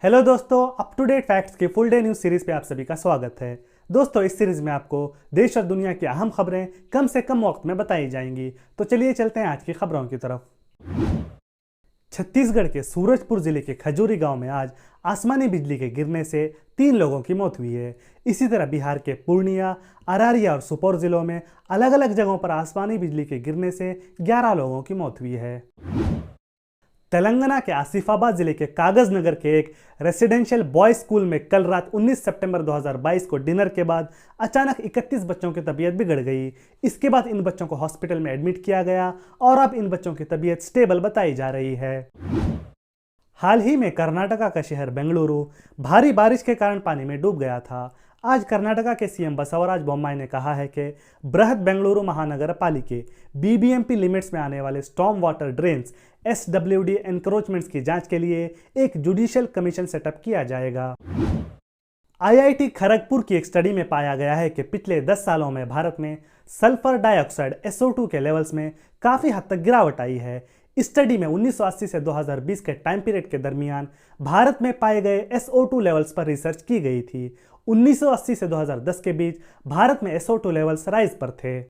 Hello दोस्तों, up to date facts की full day news series पे आप सभी का स्वागत है। दोस्तों, इस सीरीज में आपको देश और दुनिया की अहम खबरें कम से कम वक्त में बताई जाएंगी। तो चलिए चलते हैं आज की खबरों की तरफ। छत्तीसगढ़ के सूरजपुर जिले के खजूरी गांव में आज आसमानी बिजली के गिरने से 3 लोगों की मौत हुई है। इसी तरह बिहार के पूर्णिया, अरारिया और सुपौल जिलों में अलग अलग जगहों पर आसमानी बिजली के गिरने से 11 लोगों की मौत हुई है। तेलंगाना के आसिफाबाद जिले के कागज नगर के एक रेसिडेंशियल बॉयज स्कूल में कल रात 19 सितंबर 2022 को डिनर के बाद अचानक 31 बच्चों की तबीयत बिगड़ गई। इसके बाद इन बच्चों को हॉस्पिटल में एडमिट किया गया और अब इन बच्चों की तबीयत स्टेबल बताई जा रही है। हाल ही में कर्नाटका का शहर बेंगलुरु भारी बारिश के कारण पानी में डूब गया था। आज कर्नाटका के सीएम बसवराज बोम्माई ने कहा है कि बृहद बेंगलुरु महानगर पालिके बीबीएमपी लिमिट्स में आने वाले storm water drains SWD encroachments की जांच के लिए एक जुडिशियल कमीशन सेटअप किया जाएगा। आईआईटी खड़गपुर की एक स्टडी में पाया गया है कि पिछले 10 सालों में भारत में सल्फर डाइऑक्साइड SO2 के लेवल्स में काफ़ी हद तक गिरावट आई है। इस स्टडी में 1980 से 2020 के टाइम पीरियड के दरमियान भारत में पाए गए SO2 लेवल्स पर रिसर्च की गई थी। 1980 से 2010 के बीच भारत में SO2 लेवल्स राइज पर थे।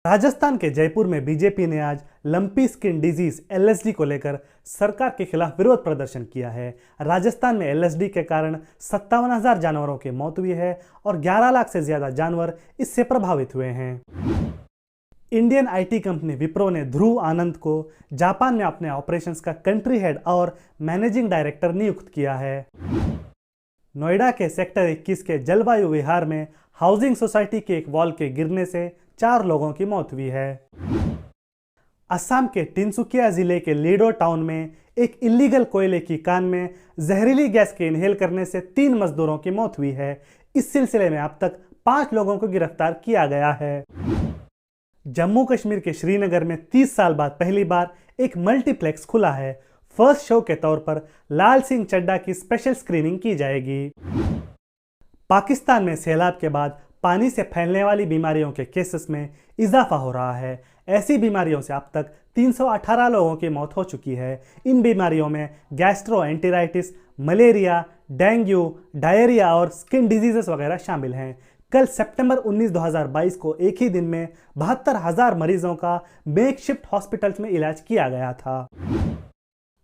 राजस्थान के जयपुर में बीजेपी ने आज लंपी स्किन डिजीज LSD को लेकर सरकार के खिलाफ विरोध प्रदर्शन किया है। राजस्थान में LSD के कारण 57,000 जानवरों की मौत हुई है और 11 लाख से ज्यादा जानवर इससे प्रभावित हुए हैं। इंडियन IT कंपनी विप्रो ने ध्रुव आनंद को जापान में अपने ऑपरेशंस का कंट्री हेड और मैनेजिंग डायरेक्टर नियुक्त किया है। नोएडा के सेक्टर 21 के जलवायु विहार में हाउसिंग सोसाइटी के एक वॉल के गिरने से 4 लोगों की मौत हुई है। असम के तिनसुकिया जिले के लीडो टाउन में एक इलीगल कोयले की कान में जहरीली गैस के इनहेल करने से 3 मजदूरों की मौत हुई है। इस सिलसिले में अब तक 5 लोगों को गिरफ्तार किया गया है। जम्मू कश्मीर के श्रीनगर में 30 साल बाद पहली बार एक मल्टीप्लेक्स खुला है। फर्स्ट शो के तौर पर लाल सिंह चड्ढा की स्पेशल स्क्रीनिंग की जाएगी। पाकिस्तान में सैलाब के बाद पानी से फैलने वाली बीमारियों के केसेस में इजाफा हो रहा है। ऐसी बीमारियों से अब तक 318 लोगों की मौत हो चुकी है। इन बीमारियों में गैस्ट्रोएंटेराइटिस, मलेरिया, डेंगू, डायरिया और स्किन डिजीजेस वगैरह शामिल हैं। कल सितंबर 19, 2022 को एक ही दिन में 72,000 मरीजों का मेकशिफ्ट हॉस्पिटल्स में इलाज किया गया था।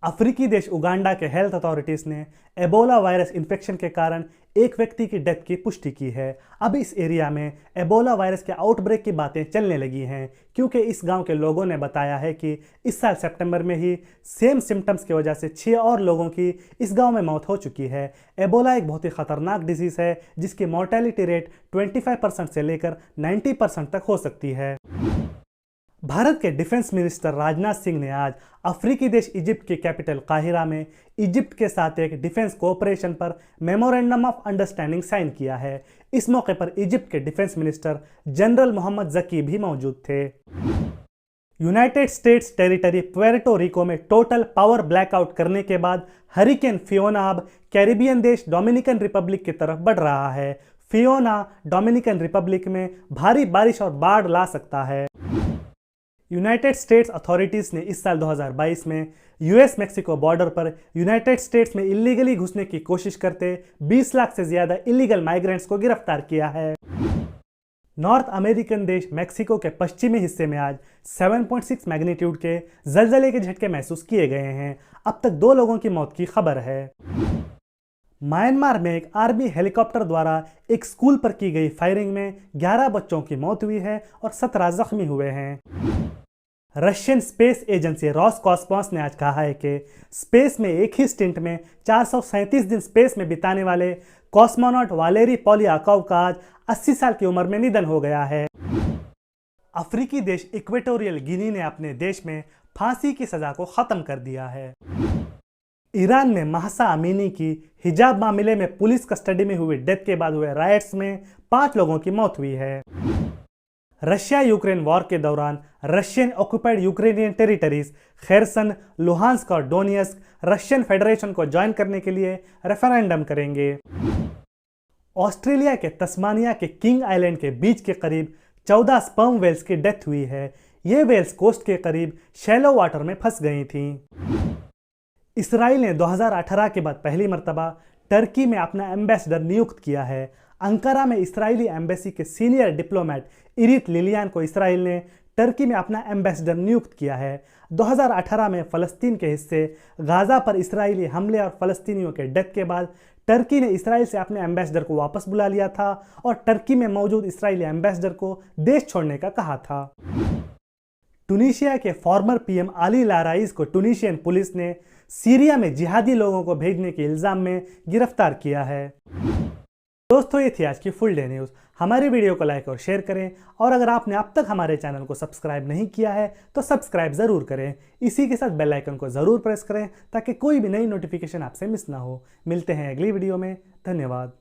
अफ्रीकी देश उगांडा के हेल्थ अथॉरिटीज ने एबोला वायरस इन्फेक्शन के कारण एक व्यक्ति की डेथ की पुष्टि की है। अब इस एरिया में एबोला वायरस के आउटब्रेक की बातें चलने लगी हैं, क्योंकि इस गांव के लोगों ने बताया है कि इस साल सितंबर में ही सेम सिम्टम्स की वजह से 6 और लोगों की इस गांव में मौत हो चुकी है। एबोला एक बहुत ही खतरनाक डिजीज है जिसकी मॉर्टेलिटी रेट 25% से लेकर 90% तक हो सकती है। भारत के डिफेंस मिनिस्टर राजनाथ सिंह ने आज अफ्रीकी देश इजिप्ट की कैपिटल काहिरा में इजिप्ट के साथ एक डिफेंस कोऑपरेशन पर मेमोरेंडम ऑफ अंडरस्टैंडिंग साइन किया है। इस मौके पर इजिप्ट के डिफेंस मिनिस्टर जनरल मोहम्मद जकी भी मौजूद थे। यूनाइटेड स्टेट्स टेरिटरी पुएर्टो रिको में टोटल पावर ब्लैकआउट करने के बाद हरिकेन फियोना अब कैरिबियन देश डोमिनिकन रिपब्लिक की तरफ बढ़ रहा है। फियोना डोमिनिकन रिपब्लिक में भारी बारिश और बाढ़ ला सकता है। यूनाइटेड स्टेट्स अथॉरिटीज ने इस साल 2022 में US मैक्सिको बॉर्डर पर यूनाइटेड स्टेट्स में इलीगली घुसने की कोशिश करते 20 लाख से ज्यादा इलीगल माइग्रेंट्स को गिरफ्तार किया है। नॉर्थ अमेरिकन देश मैक्सिको के पश्चिमी हिस्से में आज 7.6 मैग्नीट्यूड के जलजले के झटके महसूस किए गए हैं। अब तक 2 लोगों की मौत की खबर है। म्यांमार में एक आर्मी हेलीकॉप्टर द्वारा एक स्कूल पर की गई फायरिंग में 11 बच्चों की मौत हुई है और 17 जख्मी हुए हैं। रशियन स्पेस एजेंसी रॉसकॉस्मोस ने आज कहा है कि स्पेस में एक ही स्टिंट में 437 दिन स्पेस में बिताने वाले कॉस्मोनॉट वालेरी पोलियाकोव का आज 80 साल की उम्र में निधन हो गया है। अफ्रीकी देश इक्वेटोरियल गिनी ने अपने देश में फांसी की सजा को खत्म कर दिया है। ईरान में महसा अमीनी की हिजाब मामले में पुलिस कस्टडी में हुई डेथ के बाद हुए रायट्स में 5 लोगों की मौत हुई है। रशिया यूक्रेन वॉर के दौरान Russian occupied Ukrainian territories Kherson, Luhansk और डोनियस्क रशियन फेडरेशन को ज्वाइन करने के लिए रेफरेंडम करेंगे। ऑस्ट्रेलिया के तस्मानिया के किंग आइलैंड के बीच के करीब 14 स्पर्म वेल्स की डेथ हुई है। ये वेल्स कोस्ट के करीब शैलो वाटर में फंस गई थीं। इसराइल ने 2018 के बाद पहली मर्तबा टर्की में अपना एम्बेसडर नियुक्त किया है। अंकारा में इसराइली एम्बेसी के सीनियर डिप्लोमेट इरित लिलियान को इसराइल ने टर्की में अपना एम्बेसडर नियुक्त किया है। 2018 में फ़लस्तीन के हिस्से गाज़ा पर इसराइली हमले और फ़लस्तीनियों के डेथ के बाद टर्की ने इसराइल से अपने एम्बेसडर को वापस बुला लिया था और टर्की में मौजूद इसराइली एम्बेसडर को देश छोड़ने का कहा था। टूनीशिया के फॉर्मर पीएम अली लाराइस को टूनीशियन पुलिस ने सीरिया में जिहादी लोगों को भेजने के इल्ज़ाम में गिरफ्तार किया है। दोस्तों, ये थी आज की फुल डे न्यूज़। हमारी वीडियो को लाइक और शेयर करें और अगर आपने अब तक हमारे चैनल को सब्सक्राइब नहीं किया है तो सब्सक्राइब ज़रूर करें। इसी के साथ बेल आइकन को ज़रूर प्रेस करें ताकि कोई भी नई नोटिफिकेशन आपसे मिस ना हो। मिलते हैं अगली वीडियो में। धन्यवाद।